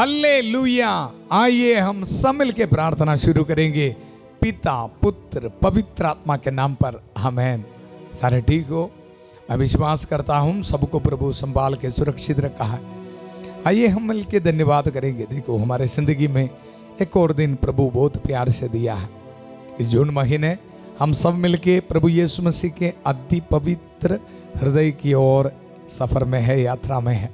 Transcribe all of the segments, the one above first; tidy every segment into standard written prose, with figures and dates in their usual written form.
Hallelujah. आइए हम सब मिल के प्रार्थना शुरू करेंगे। पिता पुत्र पवित्र आत्मा के नाम पर आमीन। सारे ठीक हो? मैं विश्वास करता हूँ सबको प्रभु संभाल के सुरक्षित रखा है। आइए हम मिल के धन्यवाद करेंगे। देखो हमारे जिंदगी में एक और दिन प्रभु बहुत प्यार से दिया है। इस जून महीने हम सब मिलके प्रभु यीशु मसीह के अति पवित्र हृदय की ओर सफर में है, यात्रा में है।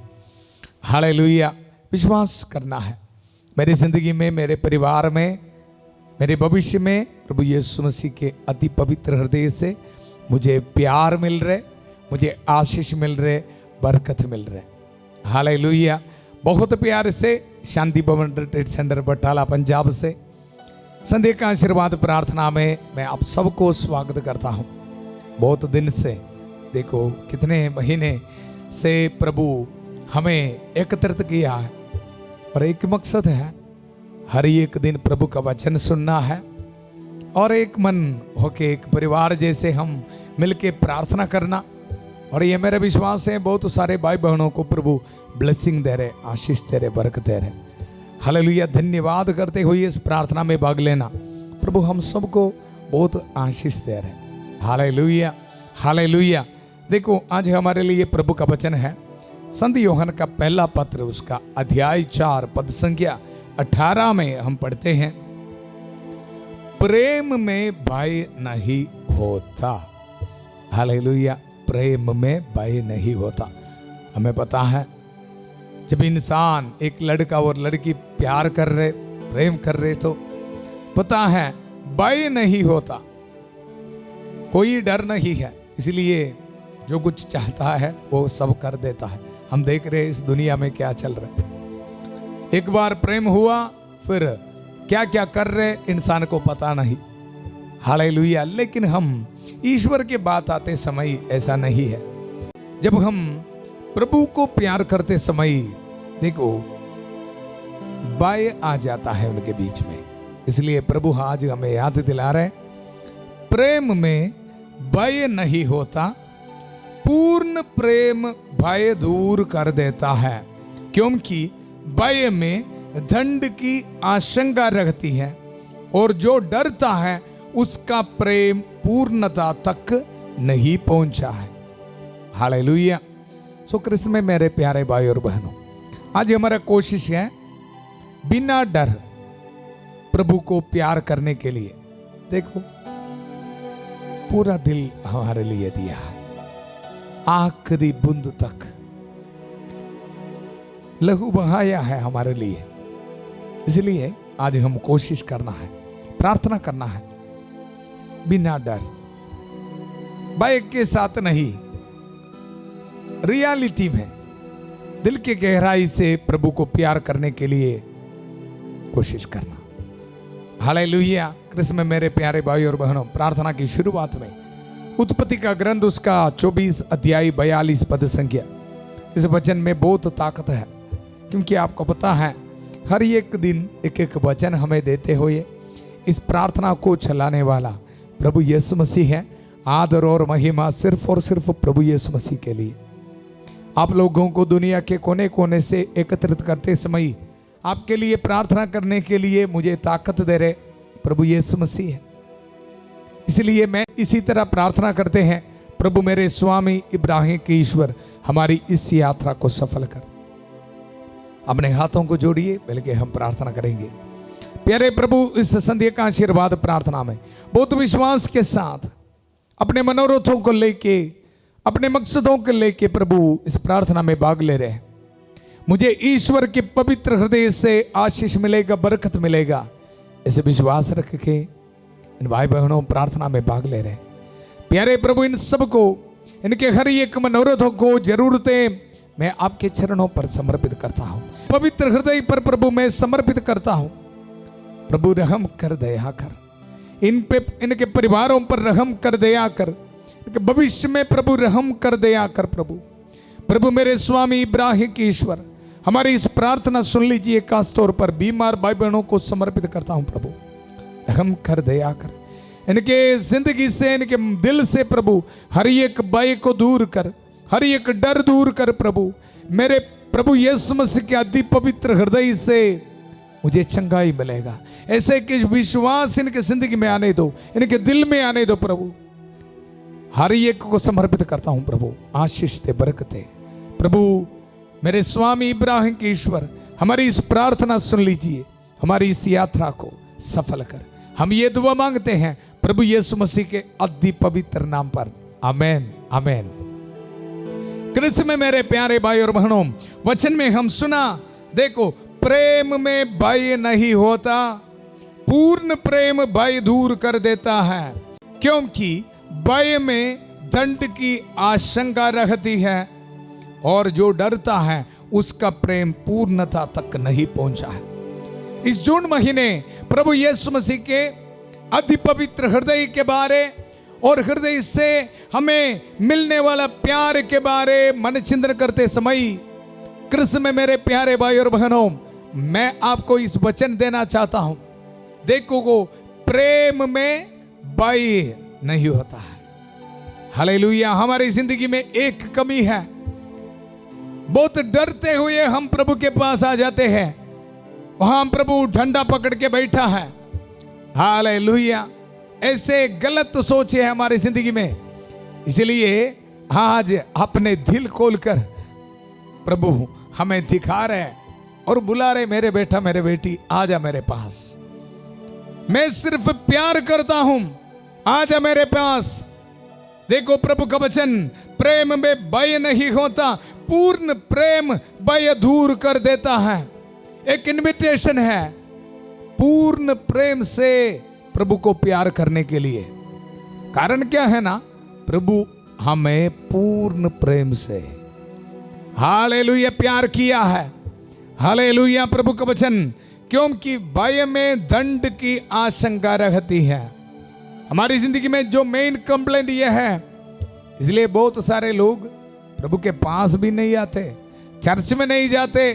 हालेलुया। विश्वास करना है मेरी जिंदगी में, मेरे परिवार में, मेरे भविष्य में प्रभु यीशु मसीह के अति पवित्र हृदय से मुझे प्यार मिल रहे, मुझे आशीष मिल रहे, बरकत मिल रहे। हालेलुया। बहुत प्यार से शांति भवन ट्रेड सेंटर बटाला पंजाब से संध्या का आशीर्वाद प्रार्थना में मैं आप सबको स्वागत करता हूँ। बहुत दिन से, देखो कितने महीने से प्रभु हमें एकत्रित किया है और एक मकसद है, हर एक दिन प्रभु का वचन सुनना है और एक मन होके एक परिवार जैसे हम मिलके प्रार्थना करना। और ये मेरा विश्वास है बहुत सारे भाई बहनों को प्रभु ब्लेसिंग दे रहे, आशीष दे रहे, बरकत दे रहे। हालेलुया। धन्यवाद करते हुए इस प्रार्थना में भाग लेना। प्रभु हम सबको बहुत आशीष दे रहे। Hallelujah hallelujah. देखो आज हमारे लिए प्रभु का वचन है संत यूहन्ना का पहला पत्र, उसका अध्याय 4 पद संख्या 18 में हम पढ़ते हैं, प्रेम में भय नहीं होता। हालेलुया। प्रेम में भय नहीं होता। हमें पता है जब इंसान, एक लड़का और लड़की प्यार कर रहे, प्रेम कर रहे, तो पता है भय नहीं होता, कोई डर नहीं है। इसलिए जो कुछ चाहता है वो सब कर देता है। हम देख रहे हैं इस दुनिया में क्या चल रहा है। एक बार प्रेम हुआ फिर क्या क्या कर रहे इंसान को पता नहीं। हालेलुया। लेकिन हम ईश्वर के बात आते समय ऐसा नहीं है। जब हम प्रभु को प्यार करते समय देखो भय आ जाता है उनके बीच में। इसलिए प्रभु आज हमें याद दिला रहे, प्रेम में भय नहीं होता, पूर्ण प्रेम भय दूर कर देता है, क्योंकि भय में दंड की आशंका रहती है और जो डरता है उसका प्रेम पूर्णता तक नहीं पहुंचा है। हालेलुया। सो कृष्ण में मेरे प्यारे भाई और बहनों, आज हमारा कोशिश है बिना डर प्रभु को प्यार करने के लिए। देखो पूरा दिल हमारे लिए दिया है, आखिरी बूंद तक लहू बहाया है हमारे लिए। इसलिए आज हम कोशिश करना है, प्रार्थना करना है बिना डर, भय के साथ नहीं, रियलिटी में दिल के गहराई से प्रभु को प्यार करने के लिए कोशिश करना। हालेलुया। कृष्ण में मेरे प्यारे भाई और बहनों, प्रार्थना की शुरुआत में उत्पत्ति का ग्रंथ उसका 24 अध्याय 42 पद संख्या, इस वचन में बहुत ताकत है। क्योंकि आपको पता है हर एक दिन एक एक वचन हमें देते हुए इस प्रार्थना को चलाने वाला प्रभु यीशु मसीह है। आदर और महिमा सिर्फ और सिर्फ प्रभु यीशु मसीह के लिए। आप लोगों को दुनिया के कोने कोने से एकत्रित करते समय आपके लिए प्रार्थना करने के लिए मुझे ताकत दे रहे प्रभु यीशु मसीह है। इसलिए मैं इसी तरह प्रार्थना करते हैं, प्रभु मेरे स्वामी इब्राहिम के ईश्वर हमारी इस यात्रा को सफल कर। अपने हाथों को जोड़िए, बल्कि हम प्रार्थना करेंगे। प्यारे प्रभु, इस संध्या का आशीर्वाद प्रार्थना में बहुत विश्वास के साथ अपने मनोरथों को लेके, अपने मकसदों को लेके प्रभु इस प्रार्थना में भाग ले रहे हैं। मुझे ईश्वर के पवित्र हृदय से आशीष मिलेगा, बरकत मिलेगा, ऐसे विश्वास रख के इन भाई बहनों प्रार्थना में भाग ले रहे हैं। प्यारे प्रभु, इन सबको, इनके हर एक मनोरथों को, जरूरतें मैं आपके चरणों पर समर्पित करता हूं। पवित्र हृदय पर प्रभु मैं समर्पित करता हूं। प्रभु रहम कर, दया कर इन पे, इनके परिवारों पर रहम कर, दया कर, इनके भविष्य में प्रभु रहम कर, दया कर। प्रभु मेरे स्वामी इब्राहिम के ईश्वर हमारी इस प्रार्थना सुन लीजिए। खास तौर पर बीमार भाई बहनों को समर्पित करता हूं। प्रभु रहम कर, दया कर, इनके जिंदगी से, इनके दिल से प्रभु हर एक भय को दूर कर, हर एक डर दूर कर। प्रभु मेरे प्रभु यीशु मसीह के अति पवित्र हृदय से मुझे चंगाई मिलेगा। ऐसे कि विश्वास इनके जिंदगी में आने दो, इनके दिल में आने दो प्रभु। हर एक को समर्पित करता हूं प्रभु, आशीष दे, बरकत दे प्रभु। मेरे स्वामी इब्राहिम के ईश्वर, हमारी इस प्रार्थना सुन लीजिए, हमारी इस यात्रा को सफल कर। हम ये दुआ मांगते हैं प्रभु यीशु मसीह के अति पवित्र नाम पर, आमेन आमेन। कृष्ण में मेरे प्यारे भाई और बहनों, वचन में हम सुना, देखो प्रेम में भय नहीं होता, पूर्ण प्रेम भय दूर कर देता है, क्योंकि भय में दंड की आशंका रहती है और जो डरता है उसका प्रेम पूर्णता तक नहीं पहुंचा है। इस जून महीने प्रभु यीशु मसीह के अति पवित्र हृदय के बारे और हृदय से हमें मिलने वाला प्यार के बारे मन चिंतन करते समय, कृष्ण में मेरे प्यारे भाई और बहनों, मैं आपको इस वचन देना चाहता हूं। देखो को प्रेम में भय नहीं होता है। हालेलुया। हमारी जिंदगी में एक कमी है, बहुत डरते हुए हम प्रभु के पास आ जाते हैं, वहां प्रभु डंडा पकड़ के बैठा है। हालेलुया। ऐसे गलत सोच है हमारी जिंदगी में, इसलिए आज अपने दिल खोलकर प्रभु हमें दिखा रहे और बुला रहे, मेरे बेटा मेरे बेटी आजा मेरे पास, मैं सिर्फ प्यार करता हूं, आजा मेरे पास। देखो प्रभु का वचन, प्रेम में भय नहीं होता, पूर्ण प्रेम भय दूर कर देता है। एक इन्विटेशन है पूर्ण प्रेम से प्रभु को प्यार करने के लिए। कारण क्या है ना, प्रभु हमें पूर्ण प्रेम से हालेलुया प्यार किया है। हालेलुया। प्रभु का वचन, क्योंकि भय में दंड की आशंका रहती है। हमारी जिंदगी में जो मेन कंप्लेंट यह है, इसलिए बहुत सारे लोग प्रभु के पास भी नहीं आते, चर्च में नहीं जाते।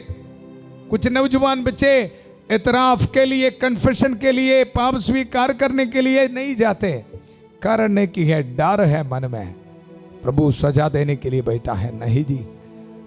कुछ नौजवान बच्चे इतराफ के लिए, कन्फेशन के लिए, पाप स्वीकार करने के लिए नहीं जाते। कारण है कि है डर है मन में, प्रभु सजा देने के लिए बैठा है। नहीं जी,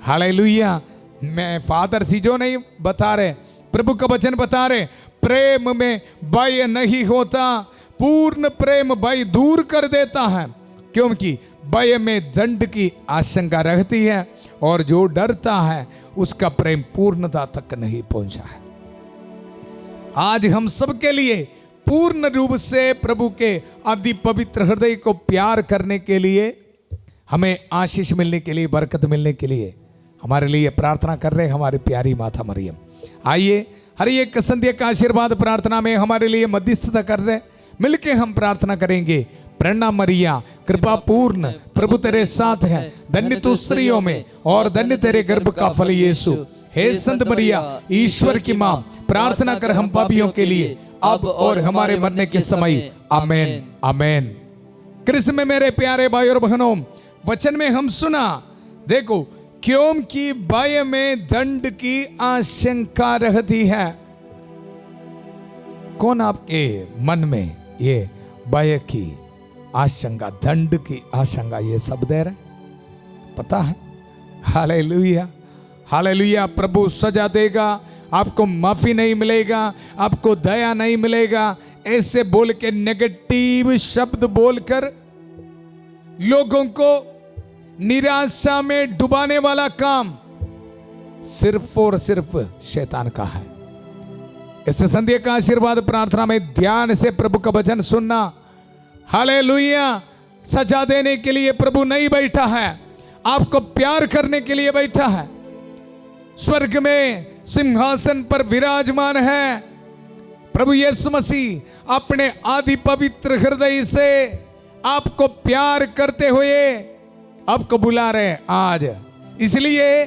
हालेलुया। मैं फादर चीजों नहीं बता रहे, प्रभु का वचन बता रहे, प्रेम में भय नहीं होता, पूर्ण प्रेम भय दूर कर देता है, क्योंकि भय में दंड की आशंका रहती है और जो डरता है उसका प्रेम पूर्णता तक नहीं पहुंचा है। आज हम सबके लिए पूर्ण रूप से प्रभु के अति पवित्र हृदय को प्यार करने के लिए, हमें आशीष मिलने के लिए, बरकत मिलने के लिए हमारे लिए प्रार्थना कर रहे हमारी प्यारी माता मरियम। आइए हर एक संध्या का आशीर्वाद प्रार्थना में हमारे लिए मध्यस्थता कर रहे, मिलके हम प्रार्थना करेंगे। प्रणाम मरिया, कृपा पूर्ण, प्रभु तेरे साथ है, धन्य तू स्त्रियों में और धन्य तेरे गर्भ का फल यीशु। हे संत मरिया, ईश्वर की मां, प्रार्थना कर हम पापियों के लिए, अब और हमारे मरने के समय। आमेन आमेन। कृष्ण में मेरे प्यारे भाई और बहनों, वचन में हम सुना, देखो क्योंकि भय में दंड की आशंका रहती है। कौन आपके मन में ये भय की आशंका, दंड की आशंका, ये सब दे रहे पता है? Hallelujah hallelujah. प्रभु सजा देगा, आपको माफी नहीं मिलेगा, आपको दया नहीं मिलेगा, ऐसे बोल के नेगेटिव शब्द बोलकर लोगों को निराशा में डुबाने वाला काम सिर्फ और सिर्फ शैतान का है। इस संध्या का आशीर्वाद प्रार्थना में ध्यान से प्रभु का वचन सुनना। हालेलुया। सजा देने के लिए प्रभु नहीं बैठा है, आपको प्यार करने के लिए बैठा है। स्वर्ग में सिंहासन पर विराजमान है प्रभु यीशु मसीह, अपने आदि पवित्र हृदय से आपको प्यार करते हुए आपको बुला रहे आज। इसलिए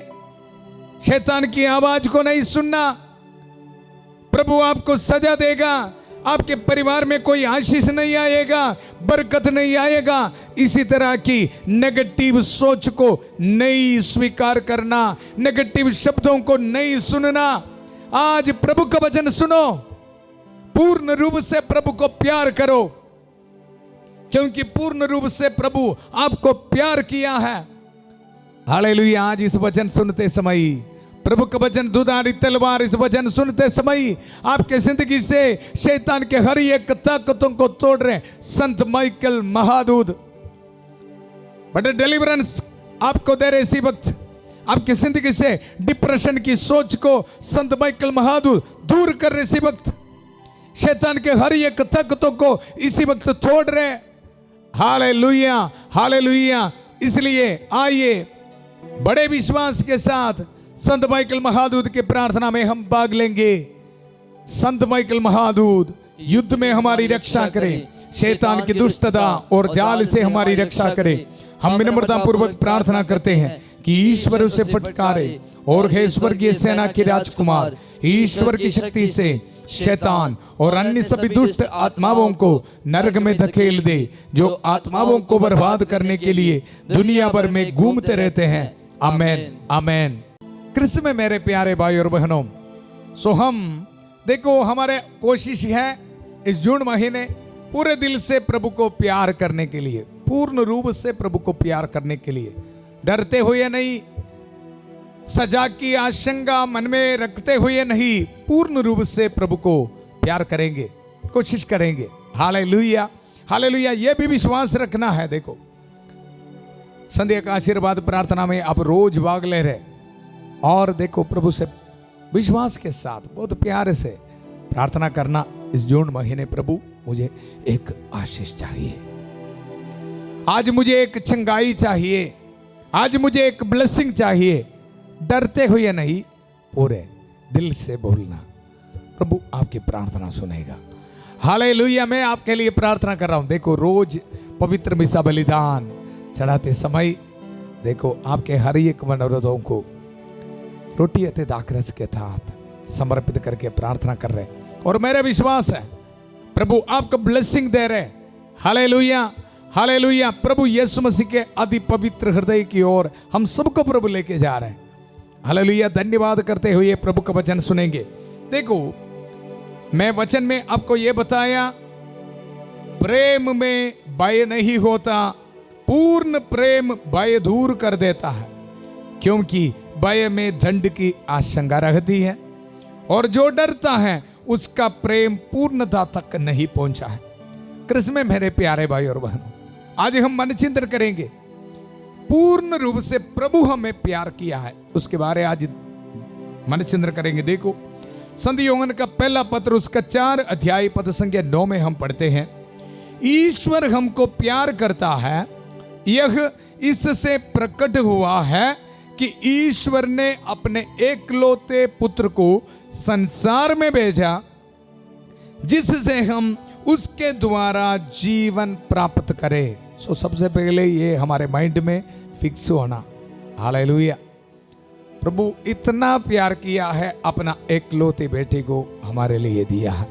शैतान की आवाज को नहीं सुनना। प्रभु आपको सजा देगा, आपके परिवार में कोई आशीष नहीं आएगा, बरकत नहीं आएगा। इसी तरह की नेगेटिव सोच को नहीं स्वीकार करना, नेगेटिव शब्दों को नहीं सुनना। आज प्रभु का वचन सुनो, पूर्ण रूप से प्रभु को प्यार करो, क्योंकि पूर्ण रूप से प्रभु आपको प्यार किया है। हालेलुया। आज इस वचन सुनते समय प्रभु का वचन दुधारी तलवार। इस वचन सुनते समय आपके जिंदगी से शैतान के हर एक ताकतों को तोड़ रहे संत माइकल महादूत बड़े डिलीवरेंस आपको दे रहे। इसी वक्त आपकी जिंदगी से डिप्रेशन की सोच को संत माइकल महादूत दूर कर रहे। इसी वक्त शैतान के हर एक ताकतों को इसी वक्त तोड़ रहे। Hallelujah, hallelujah. इसलिए आइए बड़े विश्वास के साथ संत माइकल महादूत की प्रार्थना में हम भाग लेंगे। संत माइकल महादूत युद्ध में हमारी रक्षा करे, शैतान की दुष्टता और जाल से हमारी रक्षा करे। हम विनम्रता पूर्वक प्रार्थना करते हैं कि ईश्वर उसे फटकारे और हे स्वर्गीय सेना के राजकुमार, ईश्वर की शक्ति से शैतान और अन्य सभी दुष्ट आत्माओं को नरक में धकेल दे, जो आत्माओं को बर्बाद करने के लिए दुनिया भर में घूमते रहते हैं। आमेन, आमेन। कृष्ण में मेरे प्यारे भाई और बहनों, सो हम देखो हमारे कोशिश है इस जून महीने पूरे दिल से प्रभु को प्यार करने के लिए, पूर्ण रूप से प्रभु को प्यार करने के लिए, डरते हुए नहीं, सजा की आशंका मन में रखते हुए नहीं, पूर्ण रूप से प्रभु को प्यार करेंगे, कोशिश करेंगे। Hallelujah, hallelujah. यह भी विश्वास रखना है। देखो संध्या का आशीर्वाद प्रार्थना में आप रोज भाग ले रहे और देखो प्रभु से विश्वास के साथ बहुत प्यार से प्रार्थना करना। इस जून महीने प्रभु मुझे एक आशीष चाहिए, आज मुझे एक चंगाई चाहिए, आज मुझे एक ब्लेसिंग चाहिए। डरते हुए नहीं, पूरे दिल से बोलना, प्रभु आपकी प्रार्थना सुनेगा। हालेलुया। मैं आपके लिए प्रार्थना कर रहा हूं। देखो रोज पवित्र मिसा बलिदान चढ़ाते समय देखो आपके हर एक मनोरथों को रोटी अते दाखरस के साथ समर्पित करके प्रार्थना कर रहे हैं और मेरा विश्वास है प्रभु आपको ब्लेसिंग दे रहे। Hallelujah, hallelujah. प्रभु यीशु मसीह के अति पवित्र हृदय की ओर हम सबको प्रभु लेके जा रहे हैं। हालेलुया। धन्यवाद करते हुए प्रभु का वचन सुनेंगे। देखो मैं वचन में आपको यह बताया, प्रेम में भय नहीं होता, पूर्ण प्रेम भय दूर कर देता है, क्योंकि भय में दंड की आशंका रहती है और जो डरता है उसका प्रेम पूर्णता तक नहीं पहुंचा है। कृष्ण में मेरे प्यारे भाई और बहनों, आज हम मन चिंतन करेंगे पूर्ण रूप से प्रभु हमें प्यार किया है, उसके बारे आज मन चिंतन करेंगे। देखो संत यूहन्ना का पहला पत्र उसका 4 अध्याय पद संख्या 9 में हम पढ़ते हैं, ईश्वर हमको प्यार करता है, यह इससे प्रकट हुआ है कि ईश्वर ने अपने एकलौते पुत्र को संसार में भेजा, जिससे हम उसके द्वारा जीवन प्राप्त करें। सो सबसे पहले ये हमारे माइंड में फिक्स होना। हालेलुया। प्रभु इतना प्यार किया है, अपना एकलौते बेटे को हमारे लिए दिया है।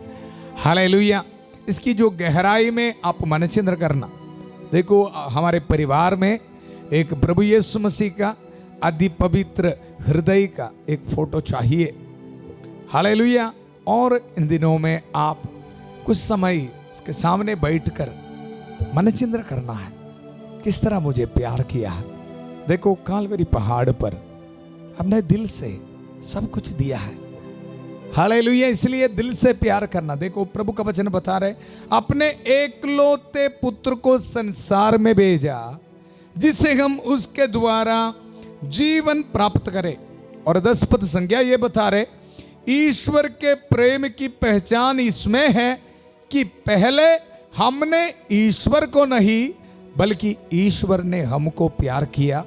हालेलुया। इसकी जो गहराई में आप मन चिंतन करना। देखो हमारे परिवार में एक प्रभु यीशु मसीह का अति पवित्र हृदय का एक फोटो चाहिए। हालेलुया। और इन दिनों में आप कुछ समय उसके सामने बैठकर मन चिंतन करना है, किस तरह मुझे प्यार किया है। देखो कालवरी पहाड़ पर हमने दिल से सब कुछ दिया है। हालेलुया। इसलिए दिल से प्यार करना। देखो प्रभु का वचन बता रहे, अपने एकलौते पुत्र को संसार में भेजा, जिसे हम उसके द्वारा जीवन प्राप्त करें। और 10 पद संज्ञा ये बता रहे, ईश्वर के प्रेम की पहचान इसमें है कि पहले हमने ईश्वर को नहीं बल्कि ईश्वर ने हमको प्यार किया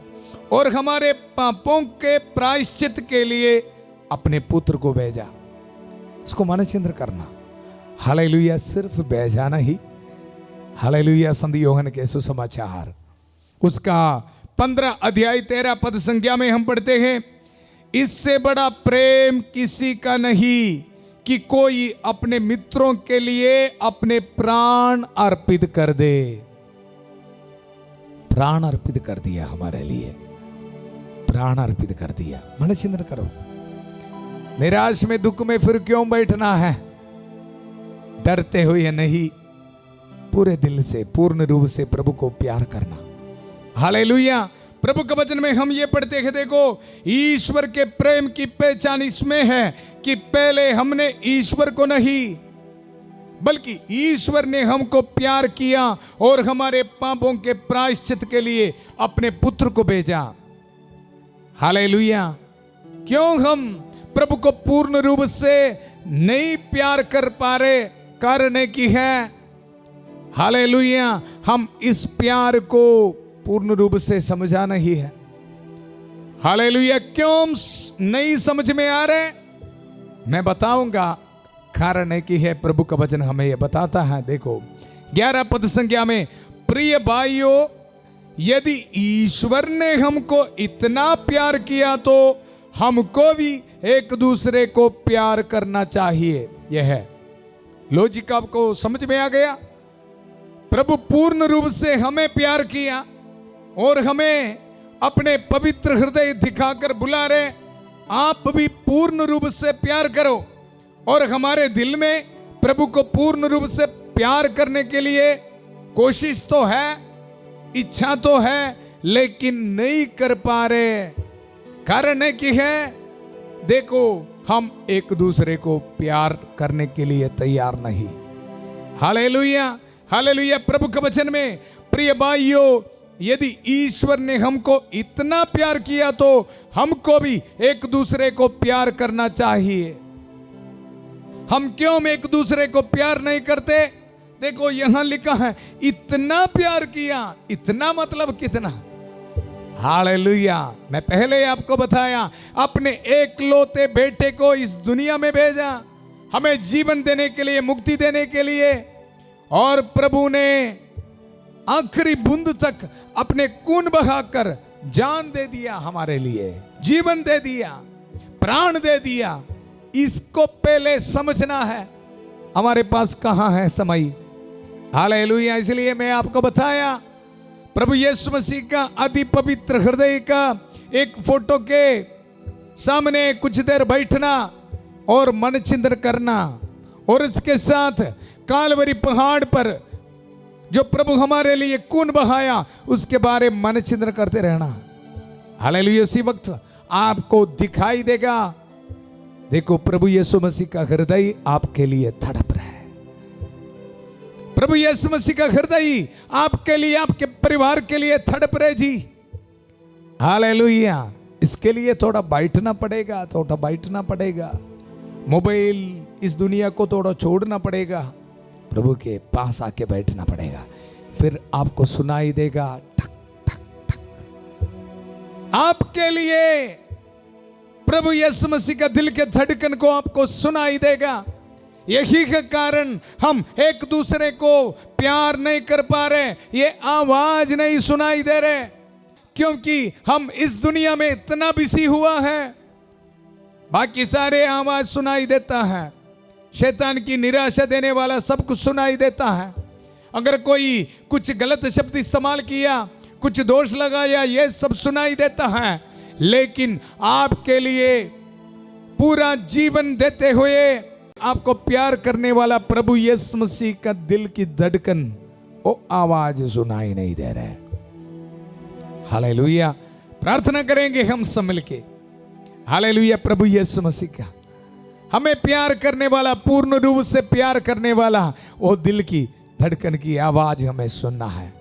और हमारे पापों के प्रायश्चित के लिए अपने पुत्र को भेजा। इसको मन चिंतन करना। हालेलुया। सिर्फ भेजा नहीं। हालेलुया। संत यूहन्ना के सुसमाचार उसका 15 अध्याय 13 पद संज्ञा में हम पढ़ते हैं, इससे बड़ा प्रेम किसी का नहीं कि कोई अपने मित्रों के लिए अपने प्राण अर्पित कर दे। प्राण अर्पित कर दिया हमारे लिए, प्राण अर्पित कर दिया। मन चिंतन करो। निराश में दुख में फिर क्यों बैठना है? डरते हुए नहीं, पूरे दिल से पूर्ण रूप से प्रभु को प्यार करना। हालेलुया। प्रभु के वचन में हम ये पढ़ते हैं, देखो ईश्वर के प्रेम की पहचान इसमें है कि पहले हमने ईश्वर को नहीं बल्कि ईश्वर ने हमको प्यार किया और हमारे पापों के प्रायश्चित के लिए अपने पुत्र को भेजा। हालेलुया। क्यों हम प्रभु को पूर्ण रूप से नहीं प्यार कर पा रहे? कारण की है, हालेलुया, हम इस प्यार को पूर्ण रूप से समझा नहीं है। हालेलुया। क्यों नहीं समझ में आ रहे? मैं बताऊंगा। कारण है कि है प्रभु का वचन हमें यह बताता है। देखो 11 पद संख्या में, प्रिय भाइयों, यदि ईश्वर ने हमको इतना प्यार किया तो हमको भी एक दूसरे को प्यार करना चाहिए। यह है लॉजिक, आपको समझ में आ गया? प्रभु पूर्ण रूप से हमें प्यार किया और हमें अपने पवित्र हृदय दिखाकर बुला रहे, आप भी पूर्ण रूप से प्यार करो। और हमारे दिल में प्रभु को पूर्ण रूप से प्यार करने के लिए कोशिश तो है, इच्छा तो है, लेकिन नहीं कर पा रहे। कारण है कि है, देखो हम एक दूसरे को प्यार करने के लिए तैयार नहीं। Hallelujah, hallelujah. प्रभु के वचन में, प्रिय भाइयों, यदि ईश्वर ने हमको इतना प्यार किया तो हमको भी एक दूसरे को प्यार करना चाहिए। हम क्यों एक दूसरे को प्यार नहीं करते? देखो यहां लिखा है इतना प्यार किया। इतना मतलब कितना? हालेलुया। मैं पहले आपको बताया, अपने एकलौते बेटे को इस दुनिया में भेजा हमें जीवन देने के लिए, मुक्ति देने के लिए। और प्रभु ने आखिरी बूंद तक अपने खून बहाकर जान दे दिया, हमारे लिए जीवन दे दिया, प्राण दे दिया। इसको पहले समझना है। हमारे पास कहां है समय? हालेलुया। इसलिए मैं आपको बताया, प्रभु यीशु मसीह का अति पवित्र हृदय का एक फोटो के सामने कुछ देर बैठना और मन चिंतन करना, और इसके साथ कालवरी पहाड़ पर जो प्रभु हमारे लिए खून बहाया उसके बारे में मन चिंतन करते रहना। हालेलुया। उसी वक्त आपको दिखाई देगा, देखो प्रभु यीशु मसीह का हृदय आपके लिए तड़प रहा है। प्रभु यीशु मसीह का हृदय आपके लिए, आपके परिवार के लिए तड़प रहे जी। हालेलुया। इसके लिए थोड़ा बैठना पड़ेगा, थोड़ा बैठना पड़ेगा। मोबाइल, इस दुनिया को थोड़ा छोड़ना पड़ेगा, प्रभु के पास आके बैठना पड़ेगा। फिर आपको सुनाई देगा ठक ठक ठक। आपके लिए प्रभु यीशु मसीह का दिल के धड़कन को आपको सुनाई देगा। यही के कारण हम एक दूसरे को प्यार नहीं कर पा रहे, ये आवाज नहीं सुनाई दे रहे, क्योंकि हम इस दुनिया में इतना बिजी हुआ है। बाकी सारे आवाज सुनाई देता है, शैतान की निराशा देने वाला सब कुछ सुनाई देता है। अगर कोई कुछ गलत शब्द इस्तेमाल किया, कुछ दोष लगाया, ये सब सुनाई देता है। लेकिन आपके लिए पूरा जीवन देते हुए आपको प्यार करने वाला प्रभु यीशु मसीह का दिल की धड़कन, वो आवाज सुनाई नहीं दे रहा है। हालेलुया। प्रार्थना करेंगे हम सब मिलके। हालेलुया। प्रभु यीशु मसीह का हमें प्यार करने वाला, पूर्ण रूप से प्यार करने वाला वो दिल की धड़कन की आवाज हमें सुनना है।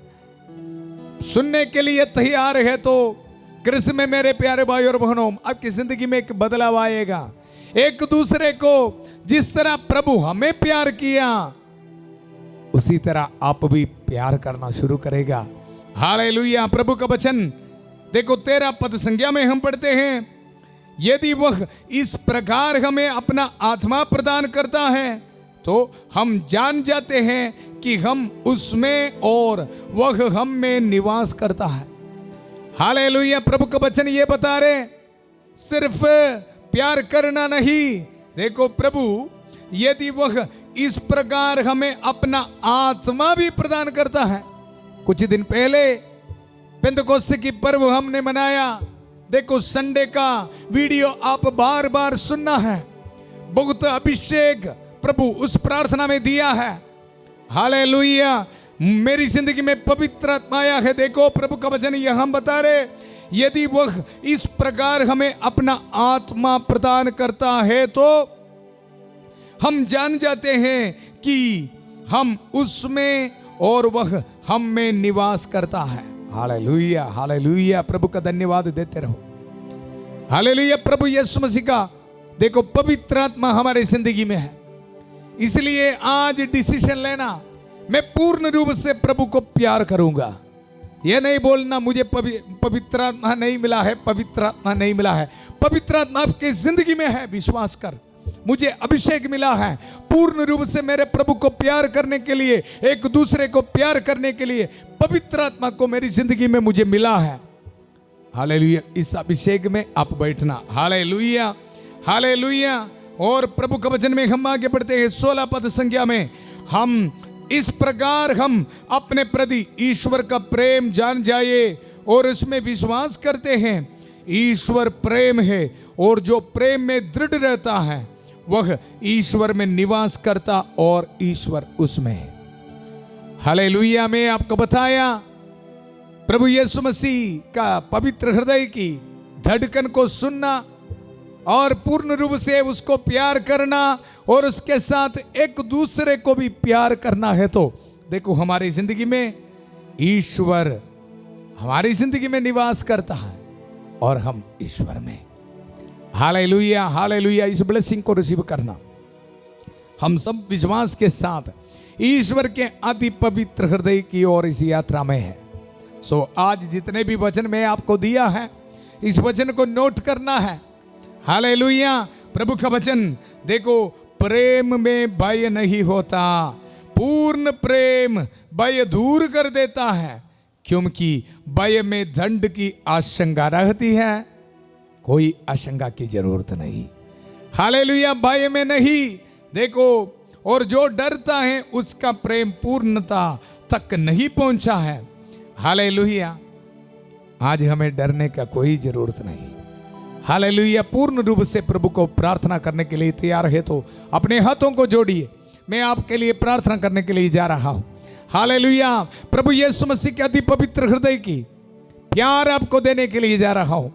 सुनने के लिए तैयार है तो कृष्ण में मेरे प्यारे भाई और बहनों, आपकी जिंदगी में एक बदलाव आएगा। एक दूसरे को जिस तरह प्रभु हमें प्यार किया उसी तरह आप भी प्यार करना शुरू करेगा। हालेलुया। प्रभु का वचन देखो 13 पद संज्ञा में हम पढ़ते हैं, यदि वह इस प्रकार हमें अपना आत्मा प्रदान करता है तो हम जान जाते हैं कि हम उसमें और वह हम में निवास करता है। हालेलुया। प्रभु का वचन ये बता रहे, सिर्फ प्यार करना नहीं। देखो प्रभु यदि वह इस प्रकार हमें अपना आत्मा भी प्रदान करता है। कुछ दिन पहले पेंतकोस्त की पर्व हमने मनाया। देखो संडे का वीडियो आप बार बार सुनना है। बहुत अभिषेक प्रभु उस प्रार्थना में दिया है। हालेलुया। मेरी जिंदगी में पवित्र आत्मा आया है। देखो प्रभु का वचन यह हम बता रहे, यदि वह इस प्रकार हमें अपना आत्मा प्रदान करता है तो हम जान जाते हैं कि हम उसमें और वह हम में निवास करता है। हालेलुया, हालेलुया, प्रभु का धन्यवाद देते रहो। हालेलुया, प्रभु यीशु मसीह का देखो पवित्र आत्मा हमारे जिंदगी में है, इसलिए आज डिसीजन लेना, मैं पूर्ण रूप से प्रभु को प्यार करूंगा। यह नहीं बोलना मुझे पवित्र आत्मा नहीं मिला है, पवित्र आत्मा नहीं मिला है। पवित्र आत्मा आपके जिंदगी में है, विश्वास कर। मुझे अभिषेक मिला है पूर्ण रूप से मेरे प्रभु को प्यार करने के लिए, एक दूसरे को प्यार करने के लिए पवित्र आत्मा को मेरी जिंदगी में मुझे मिला है। हालेलुया, इस अभिषेक में आप बैठना। Hallelujah, hallelujah. और प्रभु का वचन में हम आगे बढ़ते हैं 16 पद संख्या में, हम इस प्रकार हम अपने प्रति ईश्वर का प्रेम जान जाए और उसमें विश्वास करते हैं। ईश्वर प्रेम है और जो प्रेम में दृढ़ रहता है वह ईश्वर में निवास करता और ईश्वर उसमें है। हालेलुया। मैं आपको बताया प्रभु यीशु मसीह का पवित्र हृदय की धड़कन को सुनना और पूर्ण रूप से उसको प्यार करना और उसके साथ एक दूसरे को भी प्यार करना है, तो देखो हमारी जिंदगी में ईश्वर हमारी जिंदगी में निवास करता है और हम ईश्वर में। Hallelujah, hallelujah. इस ब्लेसिंग को रिसीव करना। हम सब विश्वास के साथ ईश्वर के अति पवित्र हृदय की ओर इस यात्रा में है। सो आज जितने भी वचन मैं आपको दिया है, इस वचन को नोट करना है। हालेलुया। प्रभु का वचन देखो, प्रेम में भय नहीं होता, पूर्ण प्रेम भय दूर कर देता है, क्योंकि भय में दंड की आशंका रहती है। कोई आशंका की जरूरत नहीं। हालेलुया, भय में नहीं। देखो, और जो डरता है उसका प्रेम पूर्णता तक नहीं पहुंचा है। हालेलुया, आज हमें डरने का कोई जरूरत नहीं। हालेलुया, पूर्ण रूप से प्रभु को प्रार्थना करने के लिए तैयार है तो अपने हाथों को जोड़िए। मैं आपके लिए प्रार्थना करने के लिए जा रहा हूं। हालेलुया, प्रभु यीशु मसीह के अति पवित्र हृदय की प्यार आपको देने के लिए जा रहा हूं।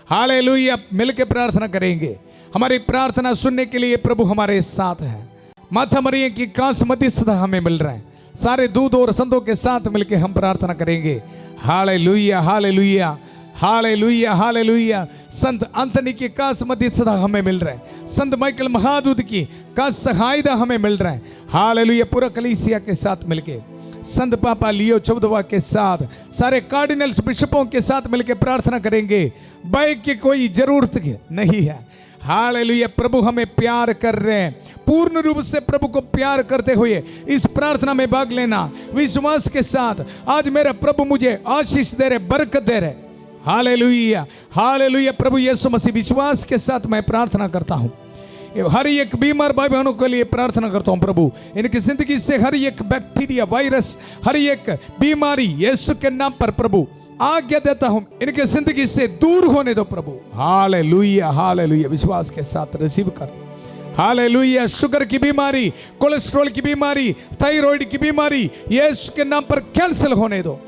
हालेलुया, मिलकर प्रार्थना करेंगे। हमारी प्रार्थना सुनने के लिए प्रभु हमारे साथ है। माता मरियम की कांस मध्यस्थता हमें मिल रहा है। सारे दूध और संतों के साथ मिलकर हम प्रार्थना करेंगे। Hallelujah, hallelujah, hallelujah, hallelujah. संत अंतनी की कांस मध्यस्थता हमें मिल रहा है। संत माइकल महादूत की कांस सहायता हमें मिल रहा है। हालेलुया, पूरा कलीसिया के साथ मिलके, संत पापा लियो 14वां के साथ, सारे कार्डिनल्स बिशपों के साथ मिलकर प्रार्थना करेंगे। भय की कोई जरूरत नहीं है। हालेलुया, प्रभु हमें प्यार कर रहे हैं। पूर्ण रूप से प्रभु को प्यार करते हुए इस प्रार्थना में भाग लेना विश्वास के साथ। आज मेरा प्रभु मुझे आशीष दे रहे, बरकत दे रहे। Hallelujah, hallelujah. प्रभु यीशु मसीह, विश्वास के साथ मैं प्रार्थना करता हूं। हर एक बीमार भाई बहनों के लिए प्रार्थना करता हूं प्रभु, इनकी जिंदगी से हर एक बैक्टीरिया, वायरस, हर एक बीमारी यीशु के नाम पर प्रभु आज्ञा देता हूं, इनके जिंदगी से दूर होने दो प्रभु। Hallelujah, hallelujah. विश्वास के साथ रिसीव कर। हालेलुया। शुगर की बीमारी, कोलेस्ट्रॉल की बीमारी, थायराइड की बीमारी यीशु के नाम पर कैंसिल होने दो।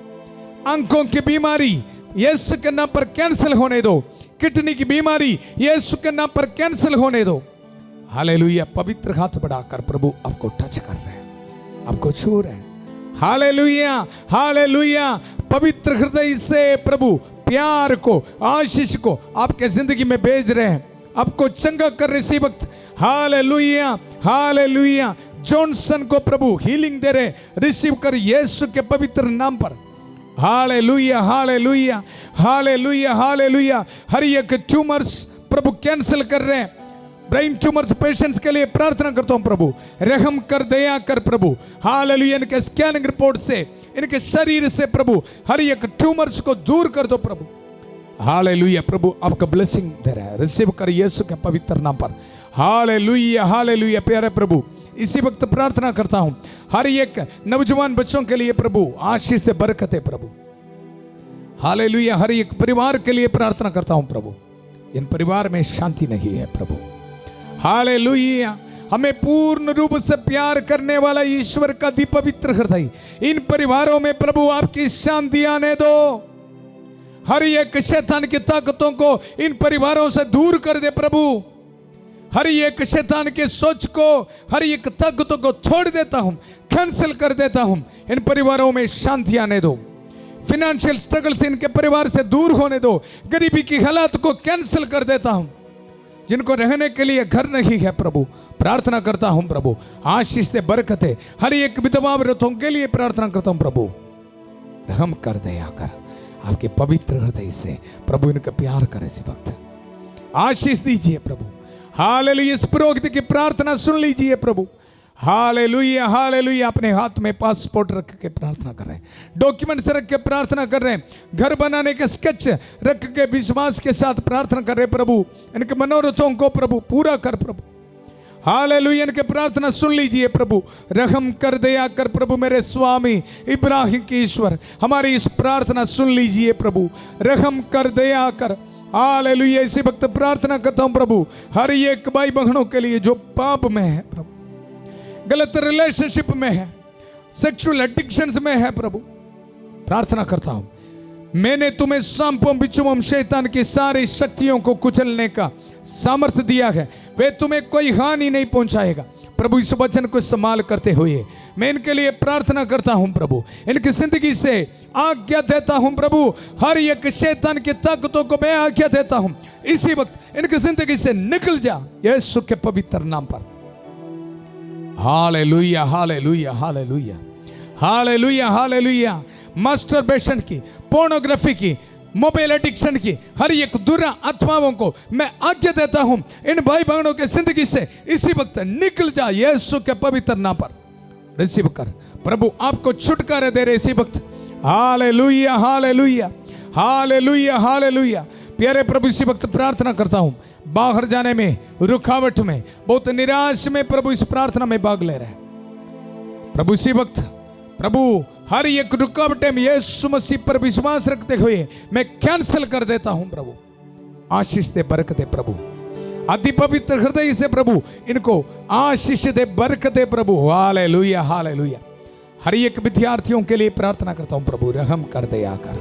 आंखों की बीमारी यीशु के नाम पर कैंसिल होने दो। किडनी की बीमारी यीशु के नाम पर कैंसिल होने दो। हालेलुया। पवित्र हाथ बढ़ाकर प्रभु आपको टच कर रहे हैं, आपको छू रहे हैं। Hallelujah, hallelujah. पवित्र हृदय से प्रभु प्यार को, आशीष को आपके जिंदगी में भेज रहे हैं, आपको चंगा कर रहे इसी वक्त। Hallelujah, hallelujah. जॉनसन को प्रभु हीलिंग दे रहे, रिसीव कर यीशु के पवित्र नाम पर। Hallelujah, hallelujah, hallelujah, hallelujah. हर एक ट्यूमर्स प्रभु कैंसिल कर रहे हैं। ब्रेन ट्यूमर्स पेशेंट्स के लिए प्रार्थना करता हूं प्रभु, रहम कर, दया कर प्रभु। हालेलुया। इनके स्कैनिंग रिपोर्ट से, इनके शरीर से प्रभु हर एक ट्यूमर्स को दूर कर दो प्रभु। हालेलुया। प्रभु आपका ब्लेसिंग दे रहा है, रिसीव कर यीशु के पवित्र नाम पर। Hallelujah, hallelujah. प्यारे प्रभु, इसी वक्त प्रार्थना करता हूं हर एक नौजवान बच्चों के लिए प्रभु आशीष से बरकत है प्रभु। हालेलुया। हर एक परिवार के लिए प्रार्थना करता हूं प्रभु, इन परिवार में शांति नहीं है प्रभु। हालेलुया। हमें पूर्ण रूप से प्यार करने वाला ईश्वर का अति पवित्र हृदय इन परिवारों में प्रभु आपकी शांति आने दो। हर एक शैतान की ताकतों को इन परिवारों से दूर कर दे प्रभु। हर एक शैतान के सोच को, हर एक ताकतों को छोड़ देता हूं, कैंसिल कर देता हूं। इन परिवारों में शांति आने दो। फाइनेंशियल स्ट्रगल से इनके परिवार से दूर होने दो। गरीबी की हालात को कैंसिल कर देता हूं। जिनको रहने के लिए घर नहीं है प्रभु, प्रार्थना करता हूं प्रभु, आशीष से बरकत है। हर एक विधवा औरतों के लिए प्रार्थना करता हूं प्रभु, रहम कर दया कर। आपके पवित्र हृदय से प्रभु इनका प्यार करे। इसी वक्त आशीष दीजिए प्रभु। हालेलुया। इस पुरोहित की प्रार्थना सुन लीजिए प्रभु। Hallelujah hallelujah. अपने हाथ में पासपोर्ट रख के प्रार्थना कर रहे हैं, डॉक्यूमेंट्स रख के प्रार्थना कर रहे हैं, घर बनाने के स्केच रख के विश्वास के साथ प्रार्थना कर रहे हैं प्रभु। इनके मनोरथों को प्रभु पूरा कर प्रभु। हालेलुया। इनके प्रार्थना सुन लीजिए प्रभु, रहम कर दया कर प्रभु। मेरे स्वामी इब्राहिम की ईश्वर, हमारी इस प्रार्थना सुन लीजिए प्रभु, रहम कर दया कर। हालेलुया। इसी वक्त प्रार्थना करता हूं प्रभु, हर एक भाई बहनों के लिए जो पाप में है प्रभु, गलत रिलेशनशिप में है, सेक्सुअल एडिक्शंस में है प्रभु, प्रार्थना करता हूं, मैंने तुम्हें सांपों बिच्छुओं शैतान की सारी शक्तियों को कुचलने का सामर्थ्य दिया है, वे तुम्हें कोई हानि नहीं पहुंचाएगा। प्रभु इस वचन को संभाल करते हुए मैं इनके लिए प्रार्थना करता हूं प्रभु। इनकी जिंदगी से आज्ञा देता हूं प्रभु, हर एक शैतान की ताकतों को मैं आज्ञा देता हूं, इसी वक्त इनकी जिंदगी से निकल जा यीशु के पवित्र नाम पर। Hallelujah hallelujah hallelujah hallelujah hallelujah. Masturbation की, पोर्नोग्राफी की, मोबाइल एडिक्शन की हर एक दुरा आत्माओं को मैं आज्ञा देता हूं, इन भाई बहनों के जिंदगी से इसी वक्त निकल जा यीशु के पवित्र नाम पर। रिसीव कर प्रभु, आपको छुटकारा दे रहे इसी वक्त। Hallelujah hallelujah hallelujah hallelujah. प्यारे प्रभु इसी वक्त प्रार्थना करता हूं, बाहर जाने में, रुकावट में, बहुत निराश में प्रभु इस प्रार्थना में भाग ले रहे हैं प्रभु। इसी वक्त प्रभु हर एक रुकावट में यीशु मसीह पर विश्वास रखते हुए मैं कैंसिल कर देता हूं प्रभु। आशीष दे, बरकत दे प्रभु, अति पवित्र हृदय से प्रभु इनको आशीष दे, बरकत दे प्रभु। Hallelujah hallelujah. हर एक विद्यार्थियों के लिए प्रार्थना करता हूं प्रभु, रहम कर दया कर।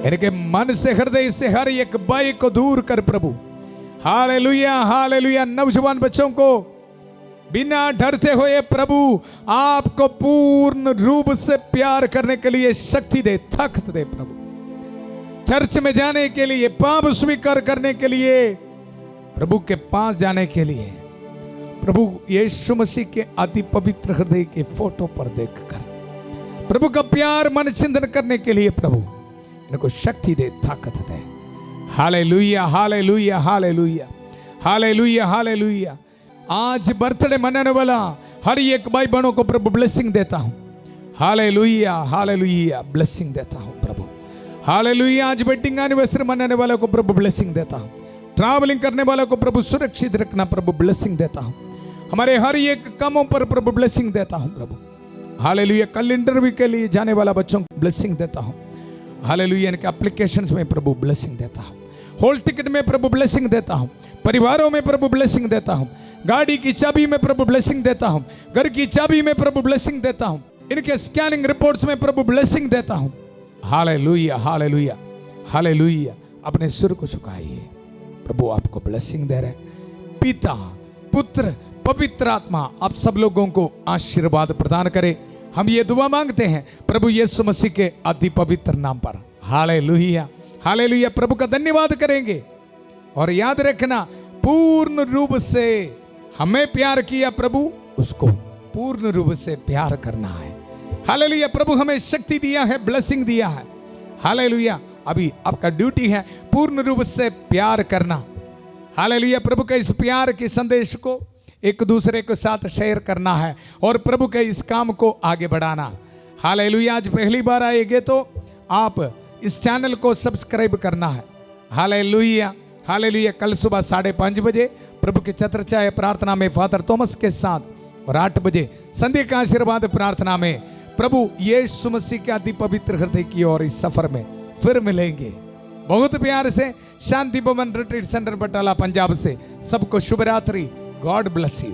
इनके मन से, हृदय से हर एक भय को दूर कर प्रभु। Hallelujah hallelujah. नौजवान बच्चों को बिना डरते हुए प्रभु आपको पूर्ण रूप से प्यार करने के लिए शक्ति दे, ताकत दे प्रभु। चर्च में जाने के लिए, पाप स्वीकार करने के लिए, प्रभु के पास जाने के लिए प्रभु यीशु मसीह के अति पवित्र हृदय के फोटो पर देखकर प्रभु का प्यार मन चिंतन करने के लिए प्रभु इनको शक्ति दे, ताकत दे। Hallelujah hallelujah hallelujah hallelujah hallelujah. आज बर्थडे मनाने वाला हर एक भाई बहनों को प्रभु ब्लेसिंग देता हूं। हालेलुया हालेलुया, ब्लेसिंग देता हूं प्रभु। हालेलुया। आज वेडिंग एनिवर्सरी मनाने वालों को प्रभु ब्लेसिंग देता हूं। ट्रैवलिंग करने वालों को प्रभु सुरक्षित रखना प्रभु ब्लेसिंग देता हूं। हमारे हर एक कामों पर प्रभु ब्लेसिंग देता हूं प्रभु। हालेलुया। कल इंटरव्यू के लिए जाने वाला बच्चों को ब्लेसिंग देता हूं। हालेलुया। इनके एप्लीकेशंस में प्रभु ब्लेसिंग देता हूं। हॉल टिकट में प्रभु ब्लेसिंग देता हूं। परिवारों में प्रभु ब्लेसिंग देता हूं। गाड़ी की चाबी में प्रभु ब्लेसिंग देता हूं। घर की चाबी में प्रभु ब्लेसिंग देता हूं। इनके स्कैनिंग रिपोर्ट्स में प्रभु ब्लेसिंग देता हूं। Hallelujah hallelujah hallelujah. अपने सिर को झुकाइए, प्रभु आपको ब्लेसिंग दे रहे। पिता, पुत्र, पवित्र आत्मा आप सब लोगों को आशीर्वाद प्रदान करे। हम ये दुआ मांगते हैं प्रभु यीशु मसीह के अति पवित्र नाम पर। Hallelujah hallelujah. प्रभु का धन्यवाद करेंगे और याद रखना, पूर्ण रूप से हमें प्यार किया प्रभु, उसको पूर्ण रूप से प्यार करना है। हालेलुया। प्रभु हमें शक्ति दिया है, ब्लेसिंग दिया है। हालेलुया। अभी आपका ड्यूटी है पूर्ण रूप से प्यार करना। हालेलुया। प्रभु के इस प्यार के संदेश को एक दूसरे के साथ शेयर करना है और प्रभु के इस काम को आगे बढ़ाना। हालेलुया। आज पहली बार आएंगे तो आप इस चैनल को सब्सक्राइब करना है। Hallelujah hallelujah. कल सुबह 5:30 बजे प्रभु की छत्रछाया प्रार्थना में फादर थॉमस के साथ और 8 बजे संध्या का आशीर्वाद प्रार्थना में प्रभु यीशु मसीह के अति पवित्र हृदय की ओर इस सफर में फिर मिलेंगे। बहुत प्यार से शांति भवन रिट्रीट सेंटर बटाला पंजाब से सबको शुभ रात्रि। God bless you.